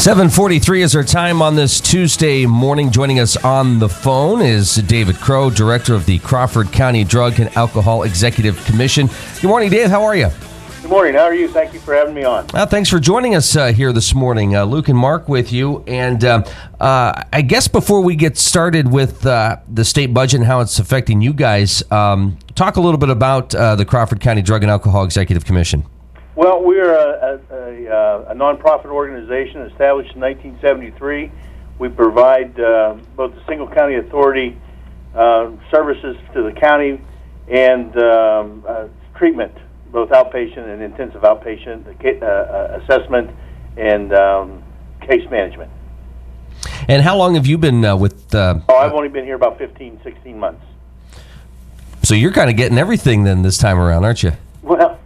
7:43 is our time on this Tuesday morning. Joining us on the phone is David Crowe, Director of the Crawford County Drug and Alcohol Executive Commission. Good morning, Dave. How are you? Good morning. How are you? Thank you for having me on. Thanks for joining us here this morning. Luke and Mark with you. And I guess before we get started with the state budget and how it's affecting you guys, talk a little bit about the Crawford County Drug and Alcohol Executive Commission. Well, we're a nonprofit organization established in 1973. We provide both the single county authority services to the county and treatment, both outpatient and intensive outpatient, assessment, and case management. And how long have you been with... I've only been here about 15, 16 months. So you're kind of getting everything then this time around, aren't you? Well,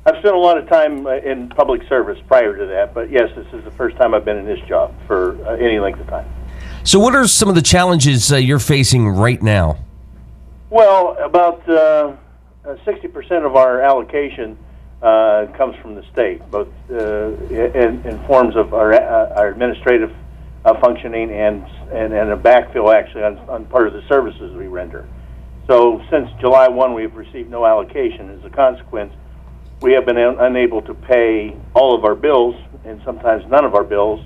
I've spent a lot of time in public service prior to that, but yes, this is the first time I've been in this job for any length of time. So what are some of the challenges you're facing right now? Well, about 60% of our allocation comes from the state, both in forms of our administrative functioning and a backfill actually on part of the services we render. So since July 1, we've received no allocation. As a consequence, we have been unable to pay all of our bills and sometimes none of our bills.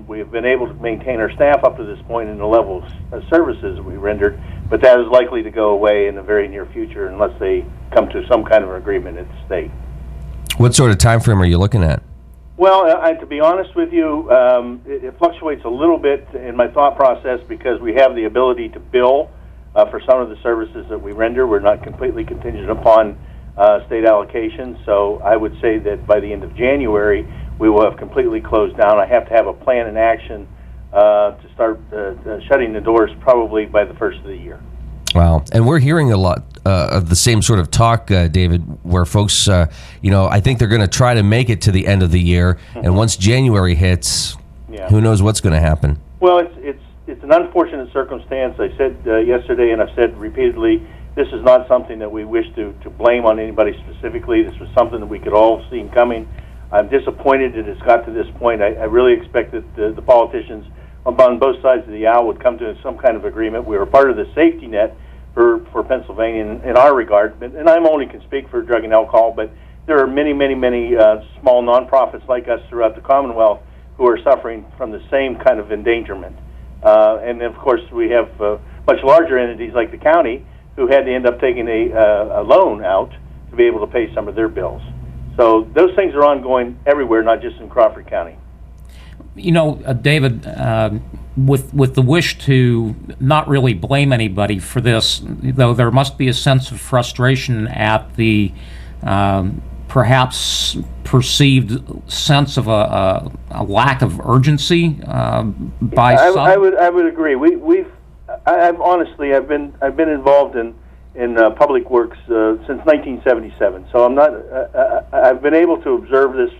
We have been able to maintain our staff up to this point in the level of services we rendered, but that is likely to go away in the very near future unless they come to some kind of agreement at the state. What sort of time frame are you looking at? Well, to be honest with you, it fluctuates a little bit in my thought process because we have the ability to bill for some of the services that we render. We're not completely contingent upon state allocation, so I would say that by the end of January, we will have completely closed down. I have to have a plan in action to start shutting the doors probably by the first of the year. Wow. And we're hearing a lot of the same sort of talk, David, where folks, I think they're going to try to make it to the end of the year, and once January hits, who knows what's going to happen? Well, it's an unfortunate circumstance. I said yesterday, and I've said repeatedly, this is not something that we wish to blame on anybody specifically. This was something that we could all see coming. I'm disappointed that it's got to this point. I really expect that the politicians on both sides of the aisle would come to some kind of agreement. We were part of the safety net for Pennsylvania in our regard, and I only can speak for drug and alcohol, but there are many small nonprofits like us throughout the Commonwealth who are suffering from the same kind of endangerment. And then, of course, we have much larger entities like the county who had to end up taking a loan out to be able to pay some of their bills. So those things are ongoing everywhere, not just in Crawford County. You know, David, with the wish to not really blame anybody for this, though there must be a sense of frustration at the perhaps perceived sense of a lack of urgency by some. I would agree. I've honestly been involved in public works since 1977. So I've been able to observe this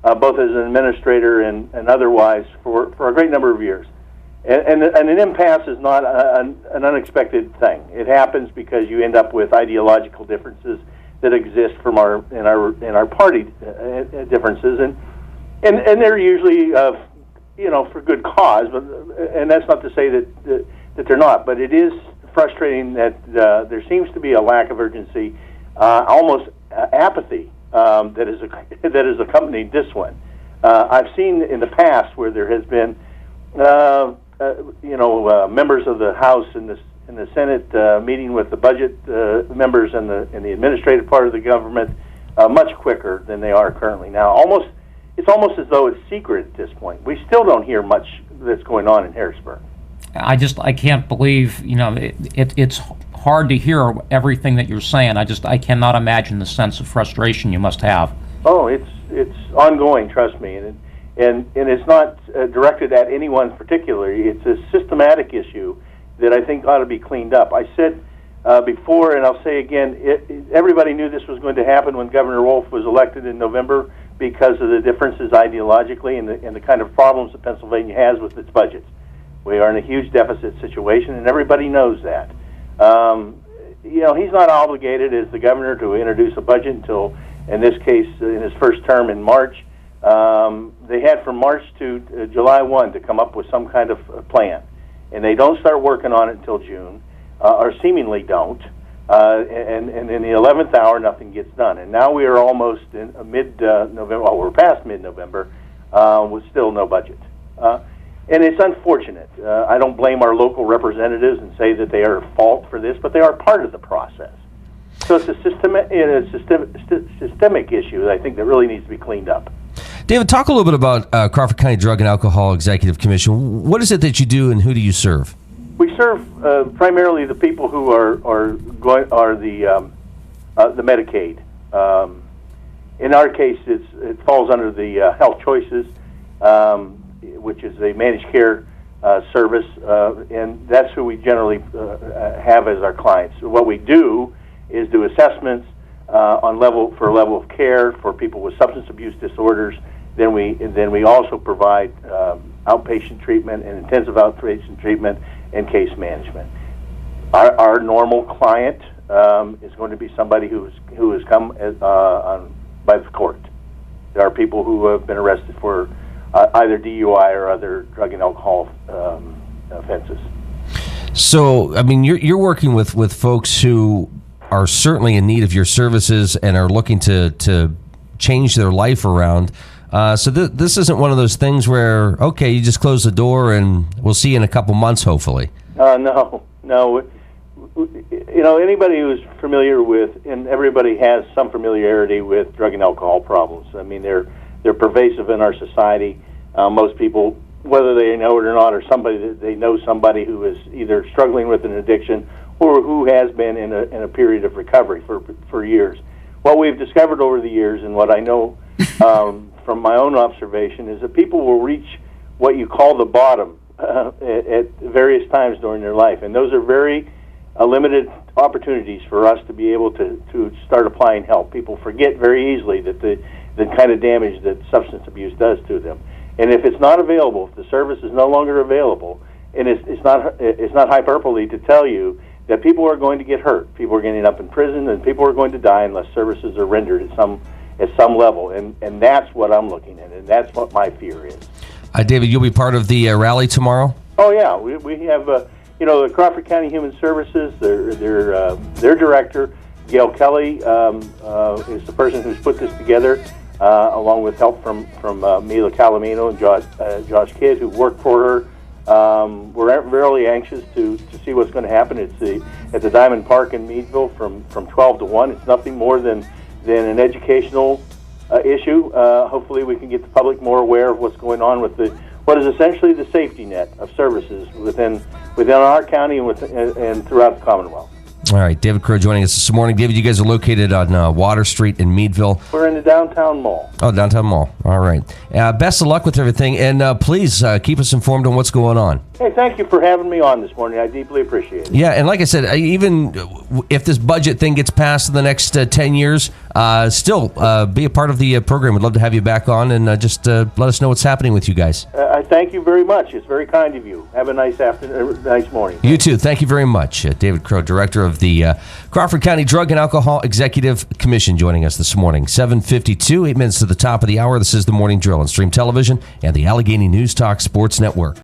both as an administrator and otherwise for a great number of years. And an impasse is not an unexpected thing. It happens because you end up with ideological differences that exist from in our party differences, and they're usually for good cause. And that's not to say that they're not, but it is frustrating that there seems to be a lack of urgency, almost apathy that has accompanied this one. I've seen in the past where there has been, members of the House and the Senate meeting with the budget members and the administrative part of the government much quicker than they are currently now. It's almost as though it's secret at this point. We still don't hear much that's going on in Harrisburg. I can't believe, it's hard to hear everything that you're saying. I cannot imagine the sense of frustration you must have. Oh, it's ongoing, trust me, and it's not directed at anyone particularly. It's a systematic issue that I think ought to be cleaned up. I said before, and I'll say again, everybody knew this was going to happen when Governor Wolf was elected in November because of the differences ideologically and the kind of problems that Pennsylvania has with its budgets. We are in a huge deficit situation, and everybody knows that. He's not obligated as the governor to introduce a budget until, in this case, in his first term in March. They had from March to July 1 to come up with some kind of plan, and they don't start working on it until June, or seemingly don't. And in the 11th hour, nothing gets done. And now we are almost in mid-November. Well, we're past mid-November with still no budget. And it's unfortunate. I don't blame our local representatives and say that they are at fault for this, but they are part of the process. So it's a systemic issue that I think that really needs to be cleaned up. David, talk a little bit about Crawford County Drug and Alcohol Executive Commission. What is it that you do, and who do you serve? We serve primarily the people who are the Medicaid. In our case, it falls under the Health Choices, which is a managed care service, and that's who we generally have as our clients. What we do is do assessments on level of care for people with substance abuse disorders. Then we also provide outpatient treatment and intensive outpatient treatment and case management. Our normal client is going to be somebody who has come by the court. There are people who have been arrested for either DUI or other drug and alcohol offenses. So, I mean, you're working with folks who are certainly in need of your services and are looking to change their life around. So this isn't one of those things where, okay, you just close the door and we'll see you in a couple months, hopefully. No. You know, anybody who's familiar with, and everybody has some familiarity with drug and alcohol problems. I mean, they're pervasive in our society. Most people, whether they know it or not, or somebody that they know somebody who is either struggling with an addiction or who has been in a period of recovery for years. What we've discovered over the years, and what I know from my own observation, is that people will reach what you call the bottom at various times during their life, and those are very limited opportunities for us to be able to start applying help. People forget very easily that the kind of damage that substance abuse does to them, and if it's not available, if the service is no longer available, and it's not hyperbole to tell you that people are going to get hurt, people are getting up in prison, and people are going to die unless services are rendered at some level, and that's what I'm looking at, and that's what my fear is. David, you'll be part of the rally tomorrow? Oh yeah, we have the Crawford County Human Services. Their director, Gail Kelly, is the person who's put this together, along with help from Mila Calamino and Josh Kidd, who worked for her. We're really anxious to see what's going to happen. It's at the Diamond Park in Meadville from 12 to 1. It's nothing more than an educational issue. Hopefully we can get the public more aware of what's going on with what is essentially the safety net of services within our county and throughout the Commonwealth. All right, David Crowe joining us this morning. David, you guys are located on Water Street in Meadville. We're in the downtown mall. Oh, downtown mall. All right. Best of luck with everything, and please keep us informed on what's going on. Hey, thank you for having me on this morning. I deeply appreciate it. Yeah, and like I said, even if this budget thing gets passed in the next 10 years, still be a part of the program. We'd love to have you back on, and just let us know what's happening with you guys. I thank you very much. It's very kind of you. Have a nice afternoon, nice morning. You too. Thank you very much. David Crowe, Director of the Crawford County Drug and Alcohol Executive Commission, joining us this morning. 7:52, 8 minutes to the top of the hour. This is the Morning Drill on Stream Television and the Allegheny News Talk Sports Network.